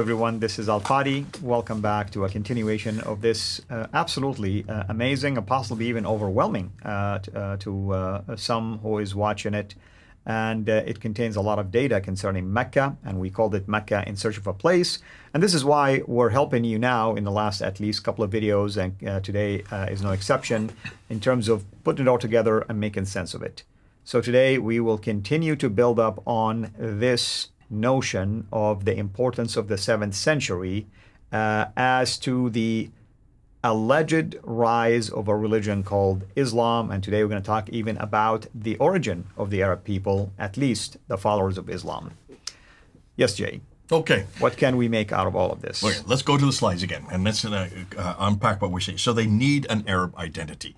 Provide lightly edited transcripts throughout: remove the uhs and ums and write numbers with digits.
everyone. This is Al-Fadi. Welcome back to a continuation of this absolutely amazing and possibly even overwhelming to some who is watching it. And it contains a lot of data concerning Mecca, and we called it Mecca in Search of a Place. And this is why we're helping you now in the last at least couple of videos, and today is no exception, in terms of putting it all together and making sense of it. So today we will continue to build up on this notion of the importance of the 7th century as to the alleged rise of a religion called Islam. And today we're going to talk even about the origin of the Arab people, at least the followers of Islam. Yes, Jay. Okay. What can we make out of all of this? Okay, let's go to the slides again, and let's unpack what we're saying. So they need an Arab identity.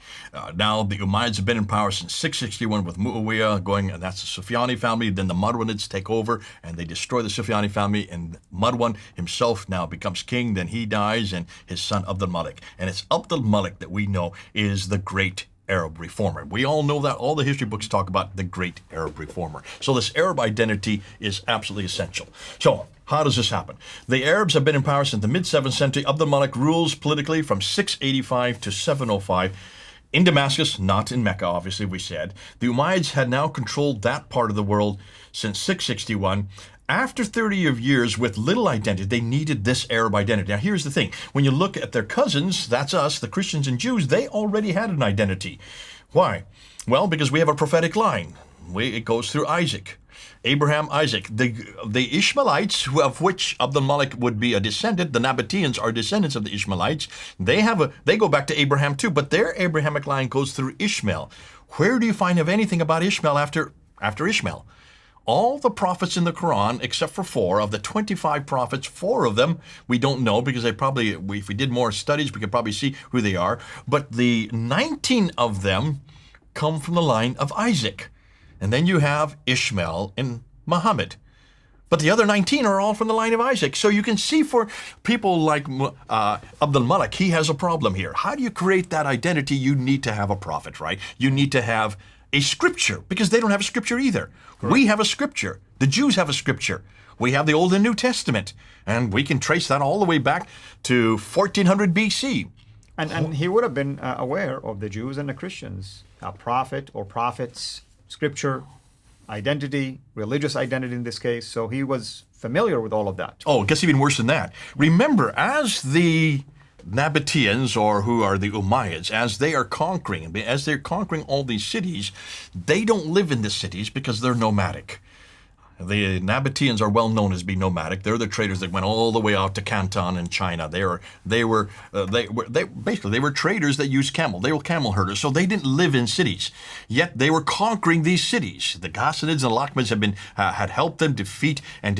Now, the Umayyads have been in power since 661 with Muawiyah and that's the Sufyani family. Then the Marwanids take over, and they destroy the Sufyani family, and Marwan himself now becomes king. Then he dies, and his son al-Malik. And it's al-Malik that we know is the great Arab reformer. We all know that. All the history books talk about the great Arab reformer. So this Arab identity is absolutely essential. So how does this happen? The Arabs have been in power since the mid-7th century. Al-Malik rules politically from 685 to 705 in Damascus, not in Mecca, obviously, we said. The Umayyads had now controlled that part of the world since 661. After 30 years with little identity, they needed this Arab identity. Now, here's the thing. When you look at their cousins, that's us, the Christians and Jews, they already had an identity. Why? Well, because we have a prophetic line. It goes through Isaac. Abraham, Isaac. The Ishmaelites, of which al-Malik would be a descendant, the Nabateans are descendants of the Ishmaelites. They go back to Abraham too, but their Abrahamic line goes through Ishmael. Where do you find of anything about Ishmael after Ishmael? All the prophets in the Quran, except for 4 of the 25 prophets, 4 of them we don't know because if we did more studies, we could probably see who they are. But the 19 of them come from the line of Isaac. And then you have Ishmael and Muhammad. But the other 19 are all from the line of Isaac. So you can see for people like al-Malik, he has a problem here. How do you create that identity? You need to have a prophet, right? You need to have a scripture, because they don't have a scripture either. Correct. We have a scripture. The Jews have a scripture. We have the Old and New Testament, and we can trace that all the way back to 1400 BC. And he would have been aware of the Jews and the Christians, a prophet or prophets, scripture, identity, religious identity in this case. So he was familiar with all of that. Oh, it gets even worse than that. Remember, as the Nabateans, or who are the Umayyads, as they're conquering all these cities, they don't live in the cities because they're nomadic. The Nabateans are well known as being nomadic. They're the traders that went all the way out to Canton in China. They were traders that used camel. They were camel herders, so they didn't live in cities. Yet they were conquering these cities. The Ghassanids and Lakhmids had helped them defeat and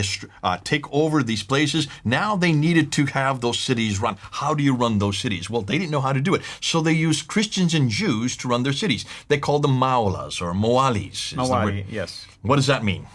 take over these places. Now they needed to have those cities run. How do you run those cities? Well, they didn't know how to do it, so they used Christians and Jews to run their cities. They called them Maulas or Moalis. Mawali, yes. What does that mean?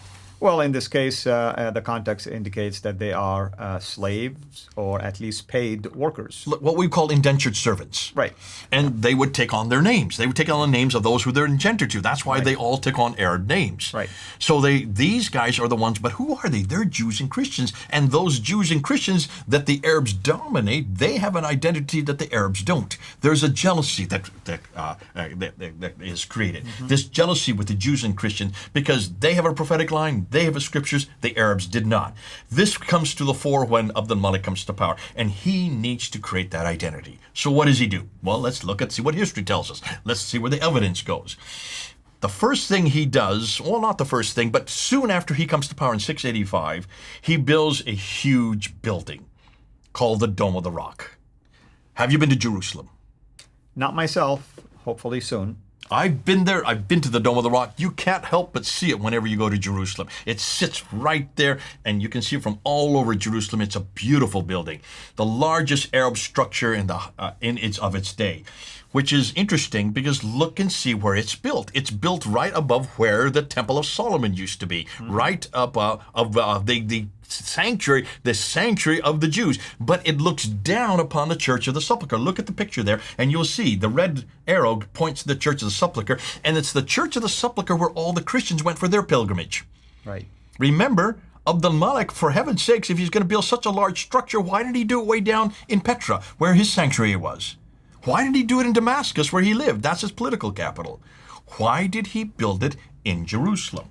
Well, in this case, the context indicates that they are slaves or at least paid workers. What we call indentured servants. Right. And they would take on their names. They would take on the names of those who they're indentured to. That's why they all take on Arab names. Right. So these guys are the ones, but who are they? They're Jews and Christians. And those Jews and Christians that the Arabs dominate, they have an identity that the Arabs don't. There's a jealousy that is created. Mm-hmm. This jealousy with the Jews and Christians because they have a prophetic line. They have a scriptures, the Arabs did not. This comes to the fore when al-Malik comes to power, and he needs to create that identity. So what does he do? Well, let's see what history tells us. Let's see where the evidence goes. The first thing he does, well, not the first thing, but soon after he comes to power in 685, he builds a huge building called the Dome of the Rock. Have you been to Jerusalem? Not myself, hopefully soon. I've been there. I've been to the Dome of the Rock. You can't help but see it whenever you go to Jerusalem. It sits right there, and you can see it from all over Jerusalem. It's a beautiful building, the largest Arab structure in its day, which is interesting because look and see where it's built. It's built right above where the Temple of Solomon used to be, right above the sanctuary of the Jews, but it looks down upon the Church of the Sepulchre. Look at the picture there, and you'll see the red arrow points to the Church of the Sepulchre, and it's the Church of the Sepulchre where all the Christians went for their pilgrimage. Right. Remember, al-Malik, for heaven's sakes, if he's going to build such a large structure, why did he do it way down in Petra, where his sanctuary was? Why did he do it in Damascus, where he lived? That's his political capital. Why did he build it in Jerusalem?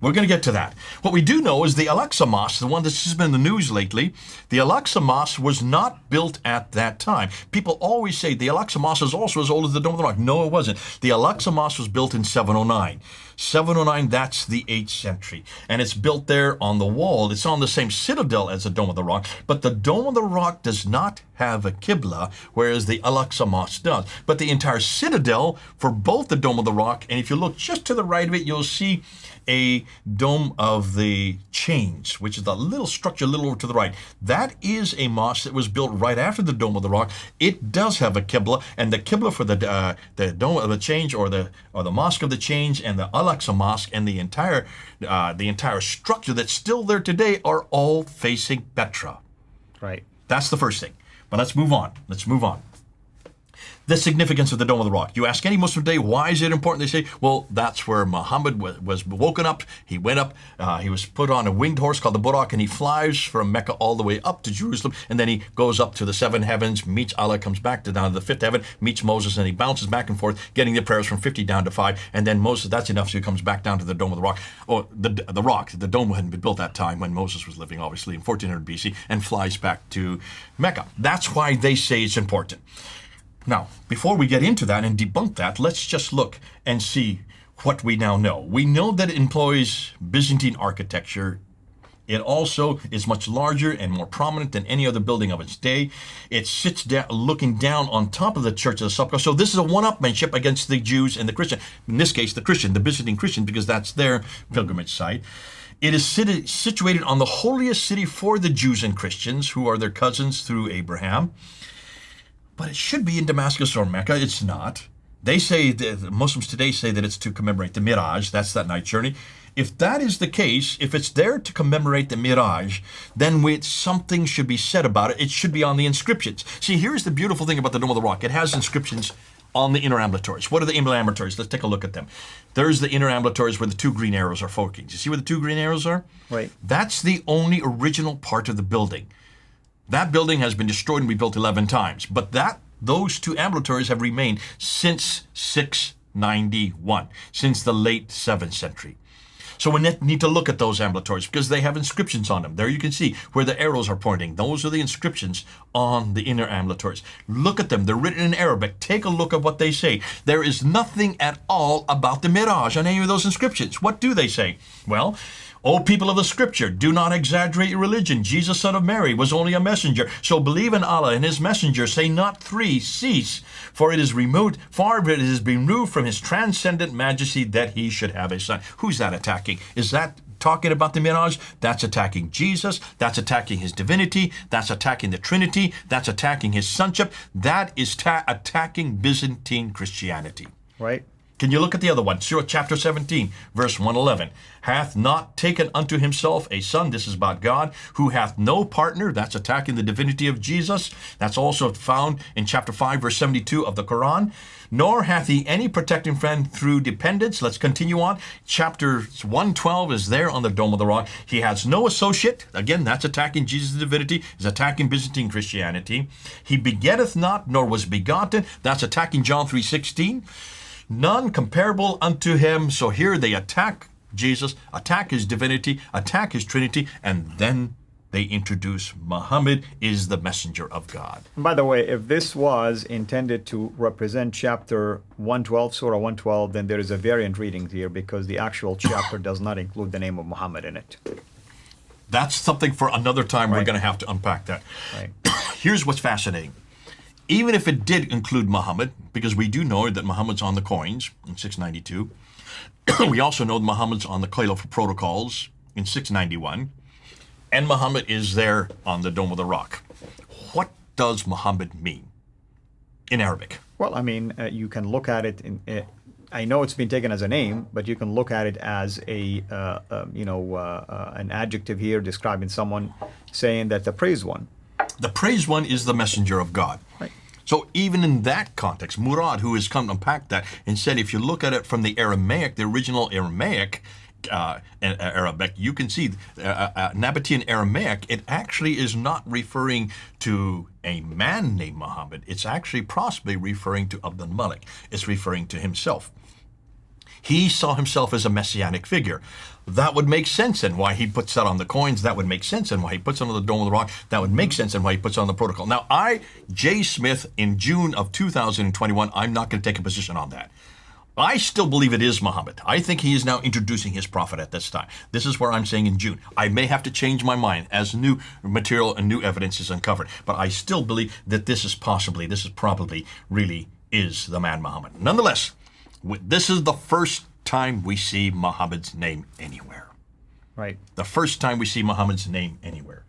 We're going to get to that. What we do know is the Al-Aqsa Mosque, the one that's just been in the news lately, the Al-Aqsa Mosque was not built at that time. People always say the Al-Aqsa Mosque is also as old as the Dome of the Rock. No, it wasn't. The Al-Aqsa Mosque was built in 709. 709, that's the 8th century. And it's built there on the wall. It's on the same citadel as the Dome of the Rock. But the Dome of the Rock does not have a Qibla, whereas the Al-Aqsa Mosque does. But the entire citadel for both the Dome of the Rock, and if you look just to the right of it, you'll see a Dome of the Change, which is the little structure a little over to the right. That is a mosque that was built right after the Dome of the Rock. It does have a Qibla, and the Qibla for the Dome of the Change, or the Mosque of the Change, and the Al-Aqsa Mosque, and the entire structure that's still there today are all facing Petra. Right. That's the first thing. But let's move on. The significance of the Dome of the Rock. You ask any Muslim today, why is it important? They say, well, that's where Muhammad was woken up. He went up. He was put on a winged horse called the Buraq, and he flies from Mecca all the way up to Jerusalem. And then he goes up to the 7 heavens, meets Allah, comes back down to the 5th heaven, meets Moses, and he bounces back and forth, getting the prayers from 50 down to 5. And then Moses, that's enough, so he comes back down to the Dome of the Rock. Or the Rock. The Dome hadn't been built that time when Moses was living, obviously, in 1400 BC, and flies back to Mecca. That's why they say it's important. Now, before we get into that and debunk that, let's just look and see what we now know. We know that it employs Byzantine architecture. It also is much larger and more prominent than any other building of its day. It sits down, looking down on top of the Church of the Sepulchre. So this is a one-upmanship against the Jews and the Christian. In this case, the Byzantine Christian, because that's their pilgrimage site. It is situated on the holiest city for the Jews and Christians, who are their cousins through Abraham. But it should be in Damascus or Mecca. It's not. They say, the Muslims today say that it's to commemorate the Miraj. That's that night journey. If that is the case, if it's there to commemorate the Miraj, then something should be said about it. It should be on the inscriptions. See, here's the beautiful thing about the Dome of the Rock. It has inscriptions on the inner ambulatories. What are the inner ambulatories? Let's take a look at them. There's the inner ambulatories where the 2 green arrows are forking. You see where the 2 green arrows are? Right. That's the only original part of the building. That building has been destroyed and rebuilt 11 times, but those 2 ambulatories have remained since 691, since the late 7th century. So we need to look at those ambulatories because they have inscriptions on them. There you can see where the arrows are pointing. Those are the inscriptions on the inner ambulatories. Look at them. They're written in Arabic. Take a look at what they say. There is nothing at all about the Miraj on any of those inscriptions. What do they say? Well, O people of the Scripture, do not exaggerate your religion. Jesus, son of Mary, was only a messenger. So believe in Allah and his messenger. Say not 3, cease. For it is removed, far it has been removed from his transcendent majesty that he should have a son. Who's that attacking? Is that talking about the Miraj? That's attacking Jesus. That's attacking his divinity. That's attacking the Trinity. That's attacking his sonship. That is attacking Byzantine Christianity. Right. Can you look at the other one? Surah chapter 17, verse 111. Hath not taken unto himself a son, this is about God, who hath no partner. That's attacking the divinity of Jesus. That's also found in chapter 5, verse 72 of the Quran. Nor hath he any protecting friend through dependence. Let's continue on. Chapter 112 is there on the Dome of the Rock. He has no associate. Again, that's attacking Jesus' divinity. Is attacking Byzantine Christianity. He begetteth not, nor was begotten. That's attacking John 3:16. None comparable unto him. So here they attack Jesus, attack his divinity, attack his Trinity, and then they introduce Muhammad is the messenger of God. By the way, if this was intended to represent chapter 112, Surah 112, then there is a variant reading here because the actual chapter does not include the name of Muhammad in it. That's something for another time. Right. We're going to have to unpack that. Right. Here's what's fascinating. Even if it did include Muhammad, because we do know that Muhammad's on the coins in 692, we also know that Muhammad's on the Caliphate protocols in 691, and Muhammad is there on the Dome of the Rock. What does Muhammad mean in Arabic? Well, I mean, you can look at it I know it's been taken as a name, but you can look at it as an adjective here describing someone, saying that the praised one. The praised one is the messenger of God. Right. So even in that context, Murad, who has come to unpack that and said, if you look at it from the Aramaic, the original Aramaic, Arabic, you can see Nabatean Aramaic, it actually is not referring to a man named Muhammad. It's actually possibly referring to al-Malik. It's referring to himself. He saw himself as a messianic figure. That would make sense in why he puts that on the coins. That would make sense in why he puts it on the Dome of the Rock. That would make sense in why he puts it on the protocol. Now, Jay Smith, in June of 2021, I'm not going to take a position on that. I still believe it is Muhammad. I think he is now introducing his prophet at this time. This is where I'm saying in June. I may have to change my mind as new material and new evidence is uncovered. But I still believe that this is probably really is the man Muhammad. Nonetheless, this is the first time we see Muhammad's name anywhere. Right. The first time we see Muhammad's name anywhere.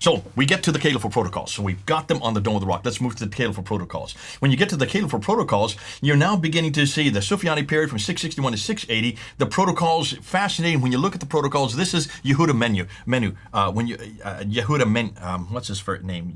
So we get to the Caliphate protocols. So we've got them on the Dome of the Rock. Let's move to the Caliphate protocols. When you get to the Caliphate protocols, you're now beginning to see the Sufyani period from 661 to 680. The protocols, fascinating. When you look at the protocols, this is Yehuda what's his first name?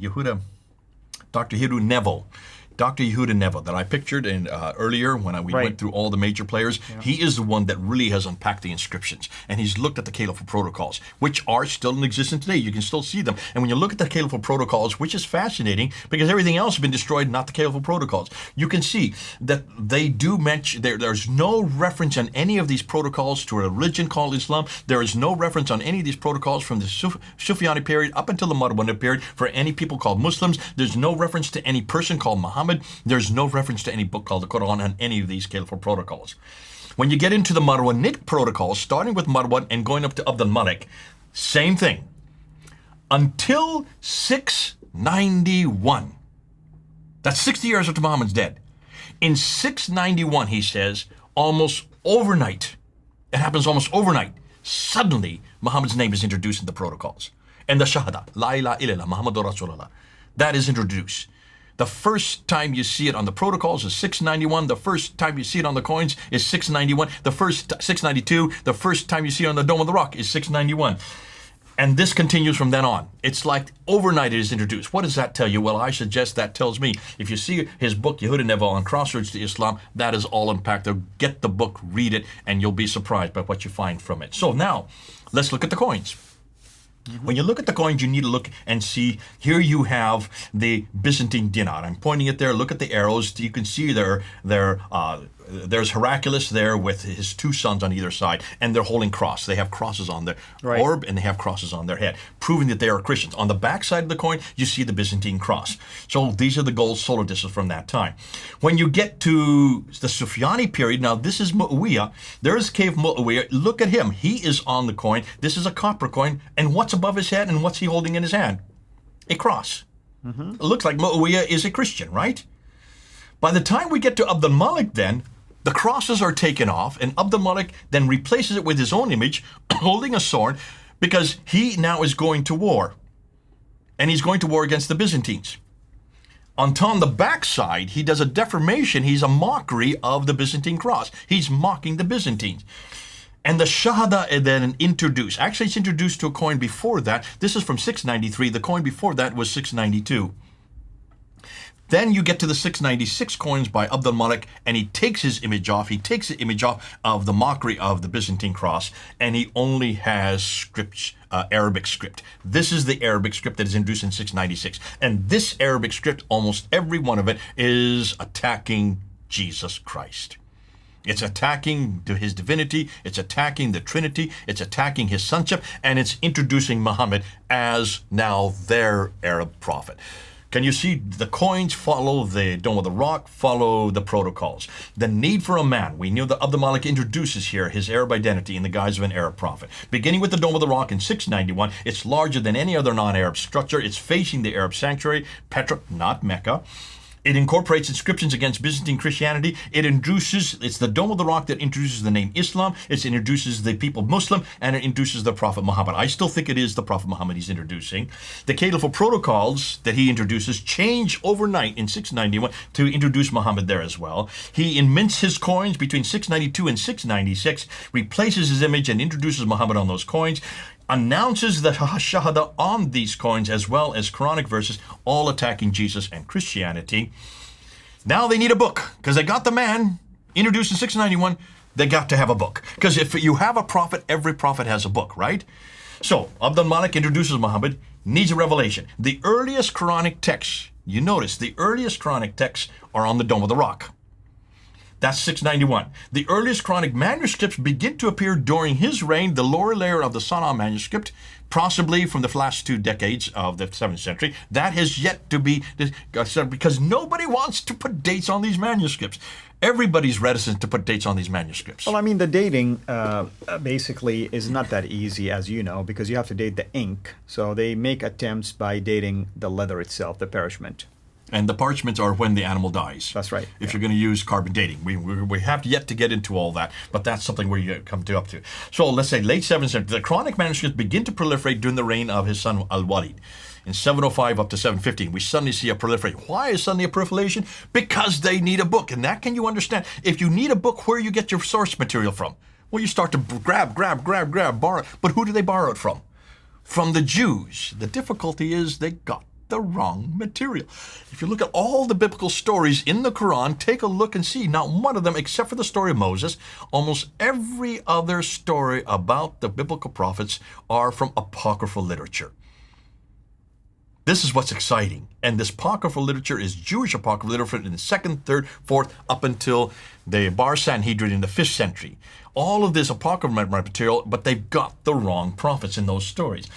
Dr. Yehuda Neville. Dr. Yehuda Neville that I pictured in earlier when we went through all the major players. Yeah. He is the one that really has unpacked the inscriptions. And he's looked at the Caliphate protocols, which are still in existence today. You can still see them. And when you look at the Caliphate protocols, which is fascinating because everything else has been destroyed, not the Caliphate protocols, you can see that they do mention, there's no reference on any of these protocols to a religion called Islam. There is no reference on any of these protocols from the Sufyani period up until the Marwanid period for any people called Muslims. There's no reference to any person called Muhammad. There's no reference to any book called the Quran on any of these Caliphate protocols. When you get into the Marwanid protocols, starting with Marwan and going up to al-Malik, same thing. Until 691. That's 60 years after Muhammad's dead. In 691, he says, almost overnight, it happens almost overnight, suddenly Muhammad's name is introduced in the protocols. And the Shahada, La ilaha illallah, Muhammadur Rasulullah, that is introduced. The first time you see it on the protocols is 691. The first time you see it on the coins is 691. The first 692. The first time you see it on the Dome of the Rock is 691. And this continues from then on. It's like overnight it is introduced. What does that tell you? Well, I suggest that tells me if you see his book, Yehuda Neville, on Crossroads to Islam, that is all unpacked. Get the book, read it, and you'll be surprised by what you find from it. So now, let's look at the coins. Mm-hmm. When you look at the coins, you need to look and see, here you have the Byzantine dinar. I'm pointing it there. Look at the arrows. You can see there's Heraclius there with his two sons on either side, and they're holding cross. They have crosses on their orb, and they have crosses on their head, proving that they are Christians. On the back side of the coin, you see the Byzantine cross. So these are the gold solar discs from that time. When you get to the Sufyani period, now this is Muawiyah. There's Cave Muawiyah. Look at him. He is on the coin. This is a copper coin. And what's above his head, and what's he holding in his hand? A cross. Mm-hmm. It looks like Muawiyah is a Christian, right? By the time we get to al-Malik then, the crosses are taken off, and al-Malik then replaces it with his own image, holding a sword, because he now is going to war. And he's going to war against the Byzantines. On the backside, he does a deformation. He's a mockery of the Byzantine cross. He's mocking the Byzantines. And the Shahada is then introduced. Actually, it's introduced to a coin before that. This is from 693. The coin before that was 692. Then you get to the 696 coins by al-Malik, and he takes his image off. He takes the image off of the mockery of the Byzantine cross, and he only has script, Arabic script. This is the Arabic script that is introduced in 696. And this Arabic script, almost every one of it, is attacking Jesus Christ. It's attacking his divinity, it's attacking the Trinity, it's attacking his sonship, and it's introducing Muhammad as now their Arab prophet. Can you see the coins follow the Dome of the Rock, follow the protocols? The need for a man. We knew that al-Malik introduces here his Arab identity in the guise of an Arab prophet. Beginning with the Dome of the Rock in 691, it's larger than any other non-Arab structure. It's facing the Arab sanctuary, Petra, not Mecca. It incorporates inscriptions against Byzantine Christianity. It's the Dome of the Rock that introduces the name Islam. It introduces the people Muslim, and it introduces the Prophet Muhammad. I still think it is the Prophet Muhammad he's introducing. The Caliphate protocols that he introduces change overnight in 691 to introduce Muhammad there as well. He mints his coins between 692 and 696, replaces his image and introduces Muhammad on those coins, announces the Shahada on these coins as well as Quranic verses, all attacking Jesus and Christianity. Now they need a book because they got the man introduced in 691. They got to have a book. Because if you have a prophet, every prophet has a book, right? So, al-Malik introduces Muhammad, needs a revelation. The earliest Quranic texts, you notice, the earliest Quranic texts are on the Dome of the Rock. That's 691. The earliest Quranic manuscripts begin to appear during his reign, the lower layer of the Sana'a manuscript, possibly from the last 2 decades of the 7th century. That has yet to be, because nobody wants to put dates on these manuscripts. Everybody's reticent to put dates on these manuscripts. Well, I mean, the dating basically is not that easy, as you know, because you have to date the ink. So they make attempts by dating the leather itself, the parchment. And the parchments are when the animal dies. That's right. If you're going to use carbon dating. We have yet to get into all that, but that's something we come up to. So let's say late 7th century, the Quranic manuscripts begin to proliferate during the reign of his son al-Walid. In 705 up to 715, we suddenly see a proliferation. Why is suddenly a proliferation? Because they need a book. And that can you understand? If you need a book, where you get your source material from? Well, you start to grab, borrow. But who do they borrow it from? From the Jews. The difficulty is they got the wrong material. If you look at all the biblical stories in the Quran, take a look and see, not one of them, except for the story of Moses, almost every other story about the biblical prophets are from apocryphal literature. This is what's exciting. And this apocryphal literature is Jewish apocryphal literature in the 2nd, 3rd, 4th, up until the Bar Sanhedrin in the 5th century. All of this apocryphal material, but they've got the wrong prophets in those stories.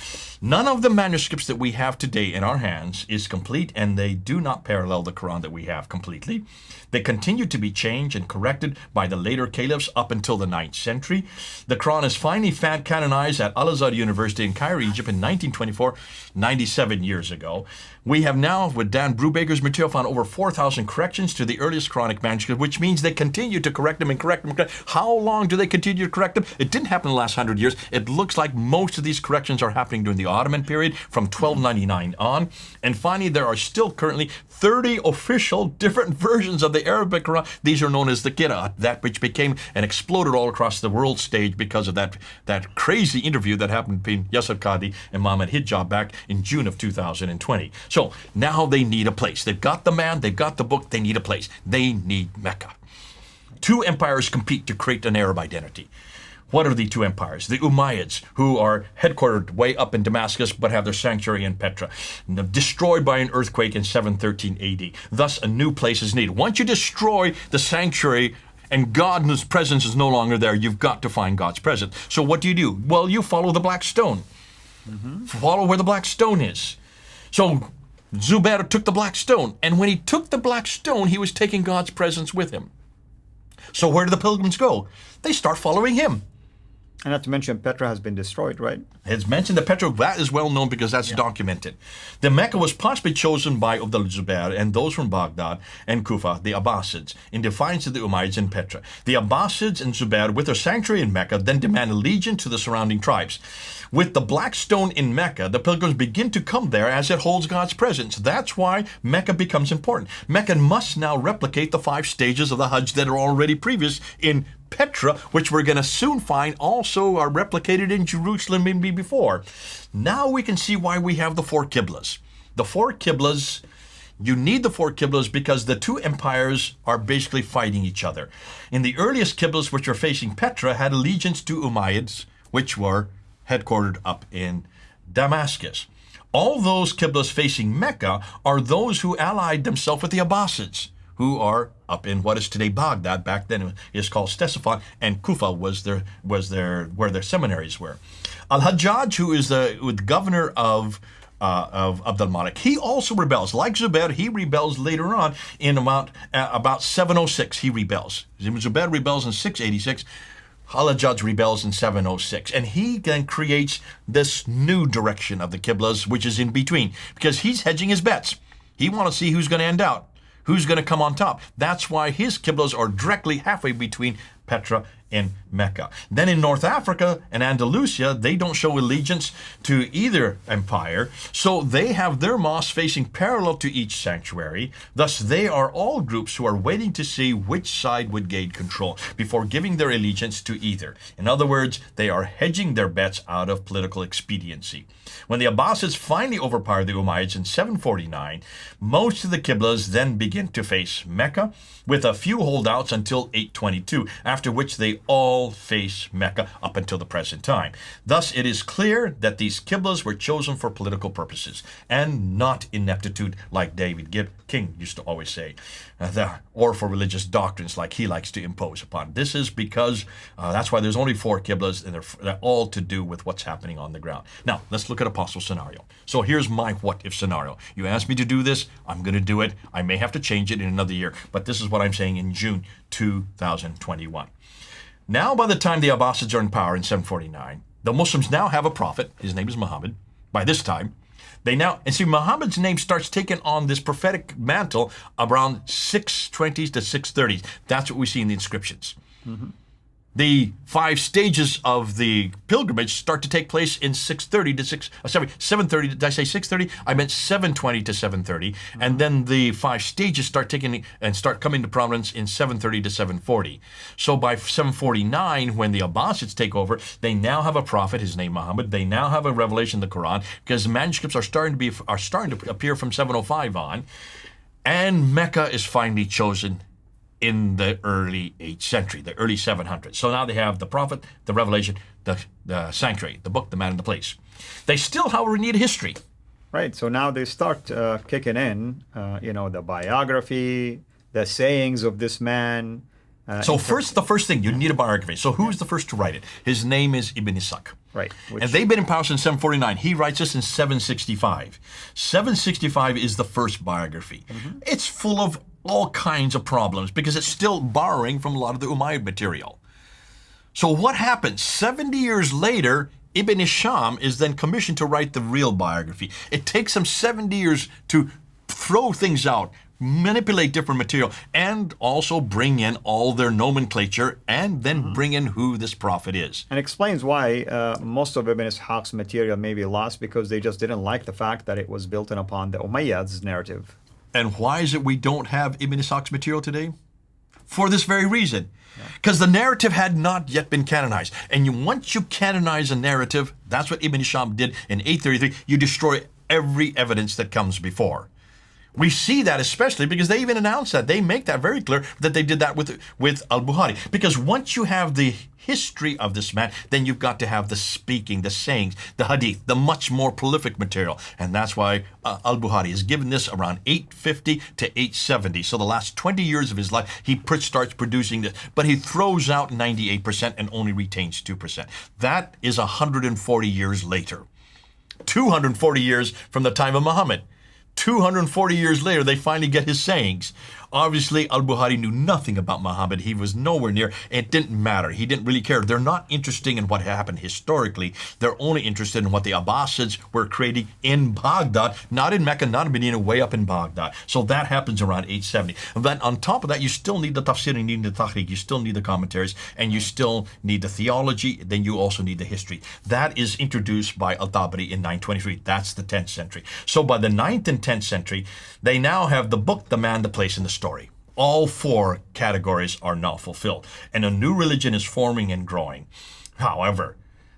None of the manuscripts that we have today in our hands is complete, and they do not parallel the Quran that we have completely. They continue to be changed and corrected by the later caliphs up until the 9th century. The Quran is finally canonized at Al-Azhar University in Cairo, Egypt in 1924, 97 years ago. We have now, with Dan Brubaker's material, found over 4,000 corrections to the earliest Quranic manuscripts, which means they continue to correct them and correct them. How long do they continue to correct them? It didn't happen in the last 100 years. It looks like most of these corrections are happening during the Ottoman period from 1299 on. And finally, there are still currently 30 official different versions of the Arabic Quran. These are known as the Qira'at, that which became and exploded all across the world stage because of that crazy interview that happened between Yusuf Qadi and Mohammed Hijab back in June of 2020. So now they need a place. They've got the man, they've got the book, they need a place. They need Mecca. 2 empires compete to create an Arab identity. What are the 2 empires? The Umayyads, who are headquartered way up in Damascus but have their sanctuary in Petra, destroyed by an earthquake in 713 AD. Thus, a new place is needed. Once you destroy the sanctuary and God's presence is no longer there, you've got to find God's presence. So what do? Well, you follow the black stone. Follow where the black stone is. So Zubair took the black stone, and when he took the black stone, he was taking God's presence with him. So where do the pilgrims go? They start following him. And not to mention, Petra has been destroyed, right? It's mentioned that Petra, that is well known because that's documented. The Mecca was possibly chosen by Abdullah Zubair and those from Baghdad and Kufa, the Abbasids, in defiance of the Umayyads in Petra. The Abbasids and Zubair, with their sanctuary in Mecca, then demand allegiance to the surrounding tribes. With the black stone in Mecca, the pilgrims begin to come there as it holds God's presence. That's why Mecca becomes important. Mecca must now replicate the 5 stages of the Hajj that are already previous in Petra, which we're going to soon find also are replicated in Jerusalem maybe before. Now we can see why we have the 4 Qiblas. The 4 Qiblas, you need the 4 Qiblas because the 2 empires are basically fighting each other. In the earliest Qiblas, which are facing Petra, had allegiance to Umayyads, which were headquartered up in Damascus. All those Qiblas facing Mecca are those who allied themselves with the Abbasids, who are up in what is today Baghdad. Back then it was called Ctesiphon, and Kufa was where their seminaries were. Al-Hajjaj, who is the governor of al-Malik, he also rebels. Like Zubair, he rebels later on in about 706. He rebels. Zubair rebels in 686. Al-Hajjaj rebels in 706, and he then creates this new direction of the Qiblas, which is in between, because he's hedging his bets. He wants to see who's going to end out, who's going to come on top. That's why his Qiblas are directly halfway between Petra and Mecca. Then in North Africa and Andalusia, they don't show allegiance to either empire, so they have their mosques facing parallel to each sanctuary. Thus, they are all groups who are waiting to see which side would gain control before giving their allegiance to either. In other words, they are hedging their bets out of political expediency. When the Abbasids finally overpower the Umayyads in 749, most of the Qiblas then begin to face Mecca, with a few holdouts until 822, after which they they all face Mecca up until the present time. Thus, it is clear that these Qiblas were chosen for political purposes and not ineptitude, like David King used to always say, or for religious doctrines like he likes to impose upon. This is because that's why there's only 4 Qiblas, and they're all to do with what's happening on the ground. Now, let's look at a possible scenario. So here's my what-if scenario. You asked me to do this, I'm going to do it. I may have to change it in another year, but this is what I'm saying in June 2021. Now, by the time the Abbasids are in power in 749, the Muslims now have a prophet. His name is Muhammad. By this time, Muhammad's name starts taking on this prophetic mantle around 620s to 630s. That's what we see in the inscriptions. Mm-hmm. The 5 stages of the pilgrimage start to take place in 730. Did I say 630? I meant 720 to 730. Mm-hmm. And then the 5 stages start coming to prominence in 730 to 740. So by 749, when the Abbasids take over, they now have a prophet, his name Muhammad. They now have a revelation of the Quran, because the manuscripts are starting to appear from 705 on, and Mecca is finally chosen in the early 8th century, the early 700s. So now they have the prophet, the revelation, the sanctuary, the book, the man, and the place. They still, however, need a history. Right. So now they start kicking in, the biography, the sayings of this man. The first thing, you need a biography. So who's the first to write it? His name is Ibn Ishaq. Right. And they've been in power since 749. He writes this in 765. 765 is the first biography. Mm-hmm. It's full of all kinds of problems because it's still borrowing from a lot of the Umayyad material. So what happens? 70 years later, Ibn Hisham is then commissioned to write the real biography. It takes him 70 years to throw things out, manipulate different material, and also bring in all their nomenclature, and then bring in who this prophet is. And explains why most of Ibn Ishaq's material may be lost, because they just didn't like the fact that it was built in upon the Umayyads' narrative. And why is it we don't have Ibn Ishaq's material today? For this very reason. Because the narrative had not yet been canonized. And once you canonize a narrative, that's what Ibn Hisham did in 833, you destroy every evidence that comes before. We see that especially because they even announce that. They make that very clear that they did that with al-Bukhari. Because once you have the history of this man, then you've got to have the speaking, the sayings, the hadith, the much more prolific material. And that's why al-Bukhari is given this around 850 to 870. So the last 20 years of his life, he starts producing this. But he throws out 98% and only retains 2%. That is 140 years later. 240 years from the time of Muhammad. 240 years later, they finally get his sayings. Obviously, al-Bukhari knew nothing about Muhammad. He was nowhere near. It didn't matter. He didn't really care. They're not interested in what happened historically. They're only interested in what the Abbasids were creating in Baghdad, not in Mecca, not in Medina, way up in Baghdad. So that happens around 870. And then on top of that, you still need the tafsir, you need the tahqiq, you still need the commentaries, and you still need the theology. Then you also need the history. That is introduced by al-Tabari in 923. That's the 10th century. So by the 9th and 10th century, they now have the book, the man, the place, and the story. All 4 categories are now fulfilled, and a new religion is forming and growing. However,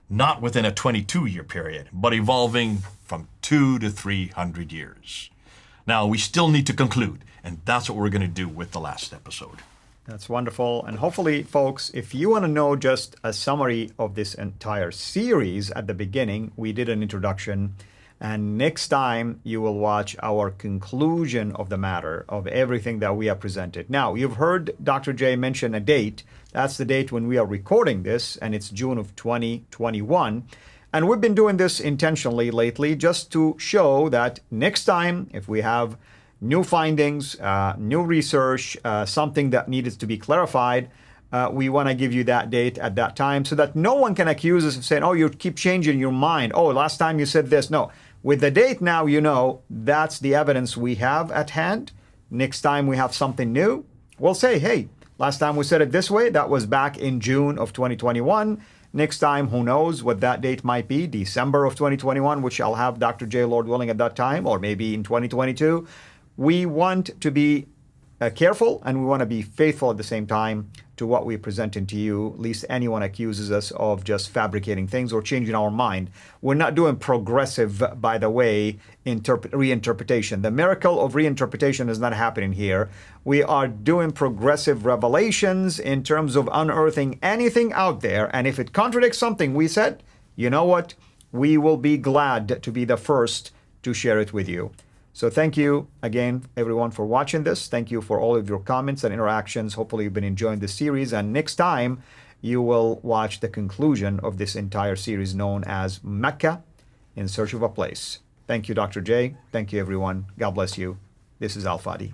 not within a 22-year period, but evolving from 200 to 300 years. Now, we still need to conclude, and that's what we're going to do with the last episode. That's wonderful. And hopefully, folks, if you want to know just a summary of this entire series at the beginning, we did an introduction. And next time, you will watch our conclusion of the matter, of everything that we have presented. Now, you've heard Dr. J mention a date. That's the date when we are recording this, and it's June of 2021. And we've been doing this intentionally lately just to show that next time, if we have new findings, new research, something that needed to be clarified, we want to give you that date at that time so that no one can accuse us of saying, oh, you keep changing your mind. Oh, last time you said this. No. With the date now, that's the evidence we have at hand. Next time we have something new, we'll say, hey, last time we said it this way, that was back in June of 2021. Next time, who knows what that date might be, December of 2021, which I'll have Dr. J, Lord willing, at that time, or maybe in 2022. We want to be careful, and we want to be faithful at the same time to what we're presenting to you, lest anyone accuses us of just fabricating things or changing our mind. We're not doing progressive, by the way, reinterpretation. The miracle of reinterpretation is not happening here. We are doing progressive revelations in terms of unearthing anything out there. And if it contradicts something we said, you know what? We will be glad to be the first to share it with you. So thank you again, everyone, for watching this. Thank you for all of your comments and interactions. Hopefully you've been enjoying this series. And next time, you will watch the conclusion of this entire series known as Mecca in Search of a Place. Thank you, Dr. J. Thank you, everyone. God bless you. This is Al-Fadi.